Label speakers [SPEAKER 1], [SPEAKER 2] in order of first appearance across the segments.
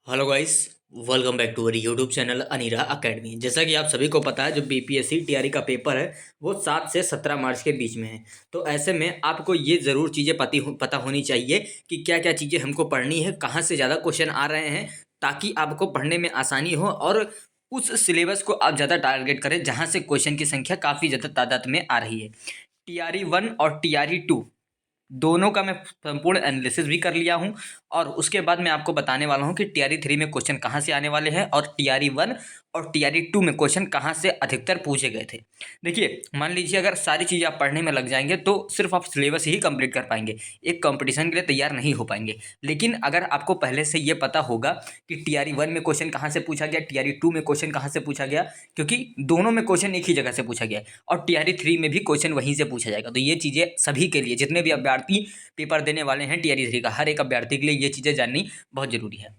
[SPEAKER 1] Hello guys. Welcome back to our YouTube channel Aneera academy. जैसा कि आप सभी को पता है, जो बीपीएससी टीआरई का पेपर है वो 7 से 17 मार्च के बीच में है। तो ऐसे में आपको ये ज़रूर चीज़ें पता होनी चाहिए कि क्या क्या चीज़ें हमको पढ़नी है, कहाँ से ज़्यादा क्वेश्चन आ रहे हैं, ताकि आपको पढ़ने में आसानी हो और उस सिलेबस को आप ज़्यादा टारगेट करें जहाँ से क्वेश्चन की संख्या काफ़ी ज़्यादा तादाद में आ रही है। टीआरई 1 और टीआरई 2 दोनों का मैं संपूर्ण एनालिसिस भी कर लिया हूँ और उसके बाद मैं आपको बताने वाला हूँ कि टीआरई 3 में क्वेश्चन कहाँ से आने वाले हैं और टीआरई 1 और टीआरई 2 में क्वेश्चन कहाँ से अधिकतर पूछे गए थे। देखिए, मान लीजिए अगर सारी चीज़ें आप पढ़ने में लग जाएंगे तो सिर्फ आप सिलेबस ही कंप्लीट कर पाएंगे, एक कंपटीशन के लिए तैयार नहीं हो पाएंगे। लेकिन अगर आपको पहले से ये पता होगा कि टीआरई 1 में क्वेश्चन कहाँ से पूछा गया, टीआरई 2 में क्वेश्चन कहाँ से पूछा गया, क्योंकि दोनों में क्वेश्चन एक ही जगह से पूछा गया है और टीआरई 3 में भी क्वेश्चन वहीं से पूछा जाएगा। तो ये चीज़ें सभी के लिए, जितने भी अभ्यर्थी पेपर देने वाले हैं टीआरई 3 का, हर एक अभ्यर्थी के लिए ये चीज़ें जाननी बहुत ज़रूरी है।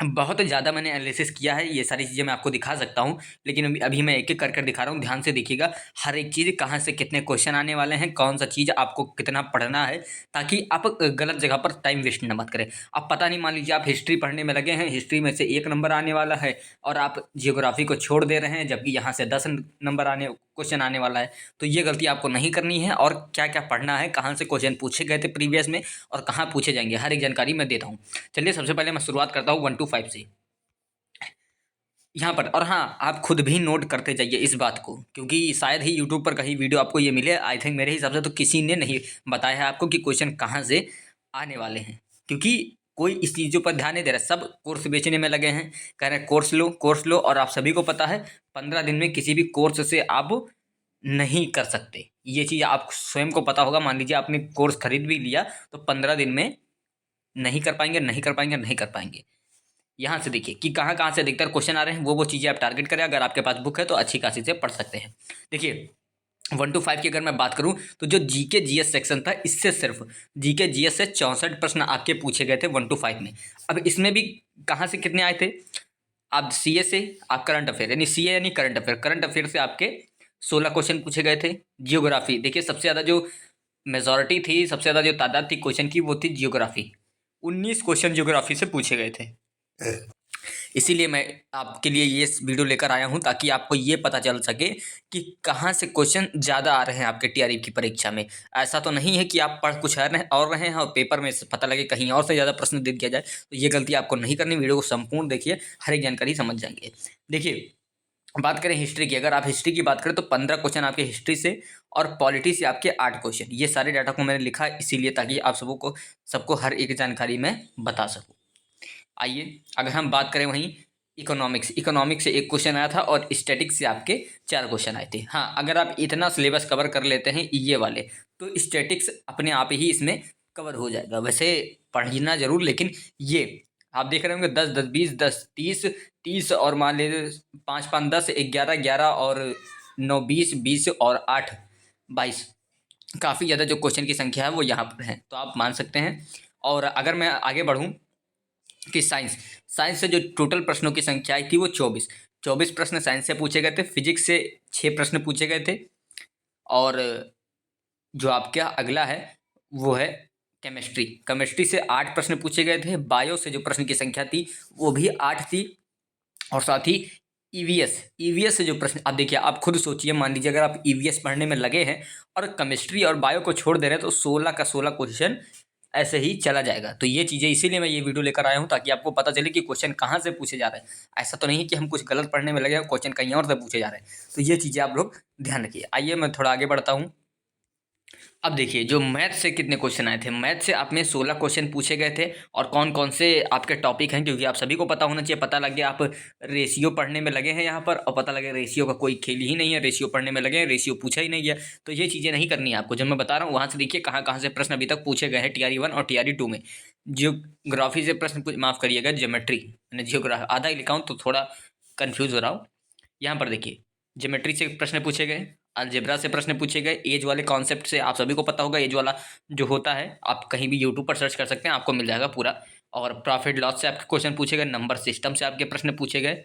[SPEAKER 1] बहुत ज़्यादा मैंने एनालिसिस किया है, ये सारी चीज़ें मैं आपको दिखा सकता हूँ, लेकिन अभी अभी मैं एक-एक कर दिखा रहा हूँ। ध्यान से देखिएगा, हर एक चीज़ कहाँ से कितने क्वेश्चन आने वाले हैं, कौन-सा चीज़ आपको कितना पढ़ना है, ताकि आप गलत जगह पर टाइम वेस्ट ना मत करें। अब पता नहीं, मान लीजिए आप हिस्ट्री पढ़ने में लगे हैं, हिस्ट्री में से 1 नंबर आने वाला है और आप ज्योग्राफी को छोड़ दे रहे हैं, जबकि यहाँ से 10 नंबर क्वेश्चन आने वाला है। तो ये गलती आपको नहीं करनी है और क्या-क्या पढ़ना है, कहाँ से क्वेश्चन पूछे गए थे प्रीवियस में और कहाँ पूछे जाएँगे, हर एक जानकारी मैं देता हूँ। चलिए, सबसे पहले मैं शुरुआत करता हूँ 1 टू 5 से। यहाँ पर, और हाँ, आप खुद भी नोट करते जाइए इस बात को, क्योंकि शायद ही यूट्यूब पर कहीं वीडियो आपको ये मिले। आई थिंक मेरे हिसाब से तो किसी ने नहीं बताया है आपको कि क्वेश्चन कहाँ से आने वाले हैं, क्योंकि कोई इस चीज़ों पर ध्यान नहीं दे रहा। सब कोर्स बेचने में लगे हैं, कह रहे हैं कोर्स लो, और आप सभी को पता है 15 दिन में किसी भी कोर्स से आप नहीं कर सकते। ये चीज़ आप स्वयं को पता होगा। मान लीजिए आपने कोर्स खरीद भी लिया तो 15 दिन में नहीं कर पाएंगे, नहीं कर पाएंगे, नहीं कर पाएंगे। यहाँ से देखिए कि कहाँ-कहाँ से अधिकतर क्वेश्चन आ रहे हैं, वो चीज़ें आप टारगेट करें। अगर आपके पास बुक है तो अच्छी खासी से पढ़ सकते हैं। देखिए, 1 टू 5 की अगर मैं बात करूँ तो जो जीके जीएस सेक्शन था, इससे सिर्फ जीके जीएस से 64 प्रश्न आपके पूछे गए थे 1 टू 5 में। अब इसमें भी कहाँ से कितने आए थे? आप सीए से, आप करंट अफेयर, यानी सीए यानी करंट अफेयर से आपके 16 क्वेश्चन पूछे गए थे। जियोग्राफी, देखिए सबसे ज़्यादा जो मेजॉरिटी थी, सबसे ज़्यादा जो तादाद थी क्वेश्चन की, वो थी जियोग्राफी। 19 क्वेश्चन जियोग्राफी से पूछे गए थे। इसीलिए मैं आपके लिए ये वीडियो लेकर आया हूँ, ताकि आपको ये पता चल सके कि कहाँ से क्वेश्चन ज़्यादा आ रहे हैं आपके टीआरई की परीक्षा में। ऐसा तो नहीं है कि आप पढ़ कुछ और रहे हैं और पेपर में से पता लगे कहीं और से ज़्यादा प्रश्न दे दिया जाए। तो ये गलती आपको नहीं करनी। वीडियो को संपूर्ण देखिए, हर एक जानकारी समझ जाएंगे। देखिए, बात करें हिस्ट्री की, अगर आप हिस्ट्री की बात करें तो 15 क्वेश्चन आपके हिस्ट्री से और पॉलिटी से आपके 8 क्वेश्चन। ये सारे डाटा को मैंने लिखा है इसीलिए, ताकि आप सबको हर एक जानकारी मैं बता सकूँ। आइए, अगर हम बात करें वहीं इकोनॉमिक्स से 1 क्वेश्चन आया था और स्टैटिक्स से आपके 4 क्वेश्चन आए थे। हाँ, अगर आप इतना सिलेबस कवर कर लेते हैं ये वाले, तो स्टैटिक्स अपने आप ही इसमें कवर हो जाएगा। वैसे पढ़ना ज़रूर, लेकिन ये आप देख रहे होंगे 10 10 20 10 30 30 और मान लीजिए 5 5 10 11 11 और 9 20 20 और 8 22, काफ़ी ज़्यादा जो क्वेश्चन की संख्या है वो यहाँ पर है, तो आप मान सकते हैं। और अगर मैं आगे बढ़ूँ कि साइंस से जो टोटल प्रश्नों की संख्या आई थी वो 24 प्रश्न साइंस से पूछे गए थे। फिजिक्स से 6 प्रश्न पूछे गए थे और जो आपका अगला है वो है केमिस्ट्री से 8 प्रश्न पूछे गए थे। बायो से जो प्रश्न की संख्या थी वो भी 8 थी और साथ ही ईवीएस से जो प्रश्न, आप देखिए, आप खुद सोचिए, मान लीजिए अगर आप ईवीएस पढ़ने में लगे हैं और केमिस्ट्री और बायो को छोड़ दे रहे हैं तो 16 का 16 क्वेश्चन ऐसे ही चला जाएगा। तो ये चीज़ें, इसीलिए मैं ये वीडियो लेकर आया हूँ, ताकि आपको पता चले कि क्वेश्चन कहाँ से पूछे जा रहे हैं। ऐसा तो नहीं है कि हम कुछ गलत पढ़ने में लगे हैं, क्वेश्चन कहीं और से पूछे जा रहे हैं। तो ये चीज़ें आप लोग ध्यान रखिए। आइए मैं थोड़ा आगे बढ़ता हूँ। अब देखिए, जो मैथ से कितने क्वेश्चन आए थे। मैथ से आप में 16 क्वेश्चन पूछे गए थे और कौन कौन से आपके टॉपिक हैं, क्योंकि आप सभी को पता होना चाहिए। पता लग गया आप रेशियो पढ़ने में लगे हैं यहाँ पर, और पता लगे रेशियो का कोई खेल ही नहीं है, रेशियो पढ़ने में लगे हैं, रेशियो पूछा ही नहीं गया। तो ये चीज़ें नहीं करनी है आपको। जब मैं बता रहा हूँ वहाँ से देखिए कहाँ कहाँ से प्रश्न अभी तक पूछे गए हैं टीआरई 1 और टीआरई 2 में। जियोग्राफी से प्रश्न माफ़ करिएगा, ज्योमेट्री, मैंने जियोग्राफी आधा ही लिखा हूँ तो थोड़ा कन्फ्यूज़ हो रहा हूँ। यहाँ पर देखिए, ज्योमेट्री से प्रश्न पूछे गए, अलजेब्रा से प्रश्न पूछे गए, एज वाले कॉन्सेप्ट से आप सभी को पता होगा। एज वाला जो होता है, आप कहीं भी यूट्यूब पर सर्च कर सकते हैं, आपको मिल जाएगा पूरा। और प्रॉफिट लॉस से आपके क्वेश्चन पूछे गए, नंबर सिस्टम से आपके प्रश्न पूछे गए,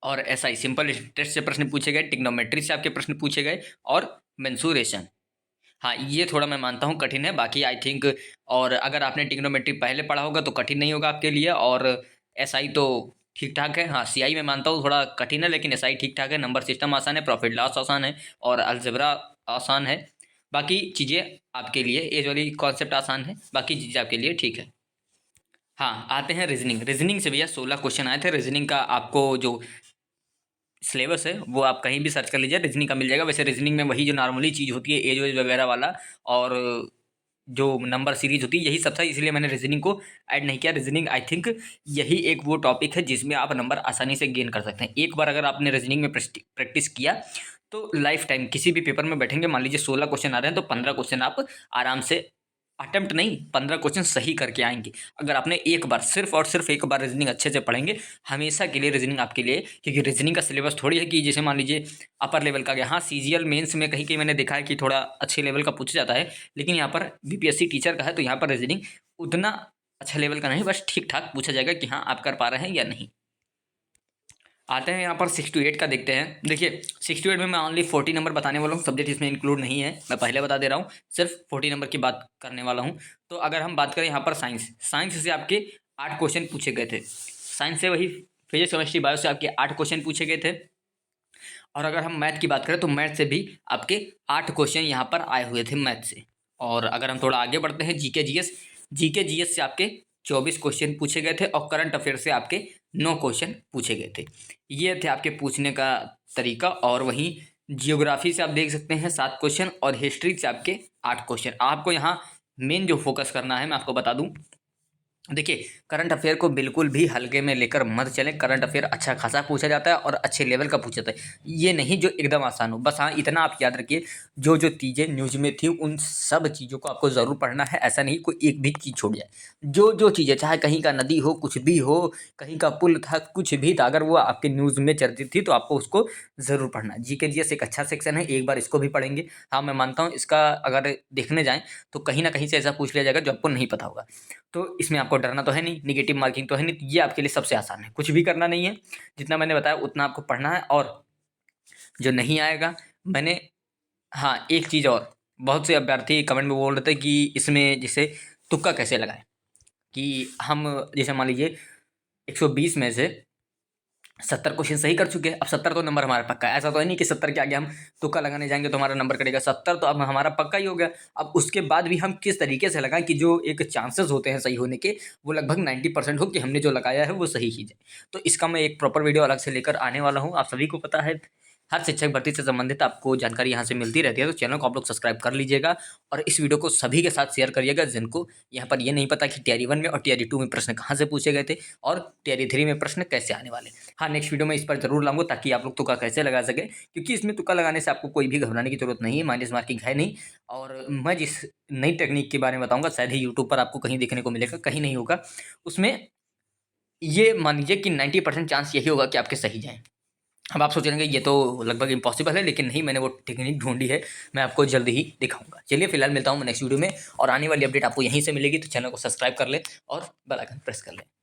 [SPEAKER 1] और एसआई सिंपल इंटरेस्ट से प्रश्न पूछे गए, टिग्नोमेट्री से आपके प्रश्न पूछे गए, और मेंसुरेशन। हाँ, ये थोड़ा मैं मानता हूँ कठिन है, बाकी आई थिंक, और अगर आपने टिग्नोमेट्री पहले पढ़ा होगा तो कठिन नहीं होगा आपके लिए। और SI तो ठीक ठाक है। हाँ, CI मैं मानता हूँ थोड़ा कठिन है, लेकिन SI ठीक ठाक है। नंबर सिस्टम आसान है, प्रॉफिट लॉस आसान है, और अलजेब्रा आसान है। बाकी चीज़ें आपके लिए, एज वाली कॉन्सेप्ट आसान है, बाकी चीज़ें आपके लिए ठीक है। हाँ, आते हैं रीजनिंग। रीजनिंग से भैया 16 क्वेश्चन आए थे। रीजनिंग का आपको जो सिलेबस है वो आप कहीं भी सर्च कर लीजिए, रीजनिंग का मिल जाएगा। वैसे रीजनिंग में वही जो नॉर्मली चीज़ होती है, एज वेज वगैरह वाला, और जो नंबर सीरीज होती है, यही सब था, इसलिए मैंने रीजनिंग को ऐड नहीं किया। रीजनिंग आई थिंक यही एक वो टॉपिक है जिसमें आप नंबर आसानी से गेन कर सकते हैं। एक बार अगर आपने रीजनिंग में प्रैक्टिस किया तो लाइफ टाइम किसी भी पेपर में बैठेंगे, मान लीजिए 16 क्वेश्चन आ रहे हैं, तो 15 क्वेश्चन आप आराम से, अटेम्प्ट नहीं, 15 क्वेश्चन सही करके आएंगे। अगर आपने एक बार, सिर्फ और सिर्फ एक बार रीजनिंग अच्छे से पढ़ेंगे, हमेशा के लिए रीजनिंग आपके लिए, क्योंकि रीजनिंग का सिलेबस थोड़ी है कि जैसे मान लीजिए अपर लेवल का गया। हाँ, CGL मेंस में कहीं कहीं मैंने देखा है कि थोड़ा अच्छे लेवल का पूछा जाता है, लेकिन यहाँ पर BPSC टीचर का है, तो यहाँ पर रीजनिंग उतना अच्छा लेवल का नहीं, बस ठीक ठाक पूछा जाएगा कि हाँ आप कर पा रहे हैं या नहीं। आते हैं यहाँ पर 6 to 8 का देखते हैं। देखिए 6 to 8 में मैं ओनली 40 नंबर बताने वाला हूँ, सब्जेक्ट इसमें इंक्लूड नहीं है, मैं पहले बता दे रहा हूँ, सिर्फ 40 नंबर की बात करने वाला हूँ। तो अगर हम बात करें यहाँ पर साइंस से आपके 8 क्वेश्चन पूछे गए थे। साइंस से वही फिजिक्स केमिस्ट्री बायो से आपके 8 क्वेश्चन पूछे गए थे। और अगर हम मैथ की बात करें तो मैथ से भी आपके 8 क्वेश्चन यहाँ पर आए हुए थे मैथ से। और अगर हम थोड़ा आगे बढ़ते हैं, जीके जीएस से आपके 24 क्वेश्चन पूछे गए थे, और करंट अफेयर से आपके 9 क्वेश्चन पूछे गए थे। ये थे आपके पूछने का तरीका। और वहीं जियोग्राफी से आप देख सकते हैं 7 क्वेश्चन, और हिस्ट्री से आपके 8 क्वेश्चन। आपको यहाँ मेन जो फोकस करना है, मैं आपको बता दूं, देखिए करंट अफेयर को बिल्कुल भी हल्के में लेकर मत चलें। करंट अफेयर अच्छा खासा पूछा जाता है और अच्छे लेवल का पूछा जाता है, ये नहीं जो एकदम आसान हो। बस हाँ, इतना आप याद रखिए, जो जो चीज़ें न्यूज में थी उन सब चीज़ों को आपको ज़रूर पढ़ना है। ऐसा नहीं कोई एक भी चीज़ छोड़ जाए। जो जो चीज़ें, चाहे कहीं का नदी हो, कुछ भी हो, कहीं का पुल था, कुछ भी था, अगर वो आपके न्यूज़ में चर्चित थी तो आपको उसको ज़रूर पढ़ना। GK GS एक अच्छा सेक्शन है, एक बार इसको भी पढ़ेंगे। हाँ, मैं मानता हूँ इसका अगर देखने जाएँ तो कहीं ना कहीं से ऐसा पूछ लिया जाएगा जो आपको नहीं पता होगा, तो इसमें आपको डरना तो है नहीं, नेगेटिव मार्किंग तो है नहीं, तो ये आपके लिए सबसे आसान है। कुछ भी करना नहीं है, जितना मैंने बताया उतना आपको पढ़ना है। और जो नहीं आएगा, मैंने, हाँ एक चीज़ और, बहुत से अभ्यर्थी कमेंट में बोल रहे थे कि इसमें जैसे तुक्का कैसे लगाएं, कि हम जैसे मान लीजिए 120 में से 70 क्वेश्चन सही कर चुके हैं, अब 70 तो नंबर हमारा पक्का है। ऐसा तो है नहीं कि 70 के आगे हम तुक्का लगाने जाएंगे तो हमारा नंबर कटेगा। 70 तो अब हमारा पक्का ही हो गया। अब उसके बाद भी हम किस तरीके से लगाएं कि जो एक चांसेस होते हैं सही होने के, वो लगभग 90% हो कि हमने जो लगाया है वो सही ही जाए। तो इसका मैं एक प्रॉपर वीडियो अलग से लेकर आने वाला हूँ। आप सभी को पता है, हर शिक्षक भर्ती से संबंधित आपको जानकारी यहाँ से मिलती रहती है, तो चैनल को आप लोग सब्सक्राइब कर लीजिएगा, और इस वीडियो को सभी के साथ शेयर करिएगा जिनको यहाँ पर ये नहीं पता कि Tier 1 में और Tier 2 में प्रश्न कहाँ से पूछे गए थे, और Tier 3 में प्रश्न कैसे आने वाले। हाँ, नेक्स्ट वीडियो में इस पर जरूर लाऊंगा, ताकि आप लोग तुक्का कैसे लगा सके, क्योंकि इसमें तुक्का लगाने से आपको कोई भी घबराने की जरूरत नहीं है, माइनस मार्किंग है नहीं। और मैं जिस नई टेक्निक के बारे में बताऊंगा, शायद ही यूट्यूब पर आपको कहीं देखने को मिलेगा, कहीं नहीं होगा। उसमें ये मान लीजिए कि 90% चांस यही होगा कि आपके सही जाएँ। अब आप सोच रहे हैं कि ये तो लगभग इम्पॉसिबल है, लेकिन नहीं, मैंने वो टेक्निक ढूंढी है, मैं आपको जल्द ही दिखाऊंगा। चलिए फिलहाल मिलता हूँ नेक्स्ट वीडियो में, और आने वाली अपडेट आपको यहीं से मिलेगी, तो चैनल को सब्सक्राइब कर ले और बेल आइकन प्रेस कर ले।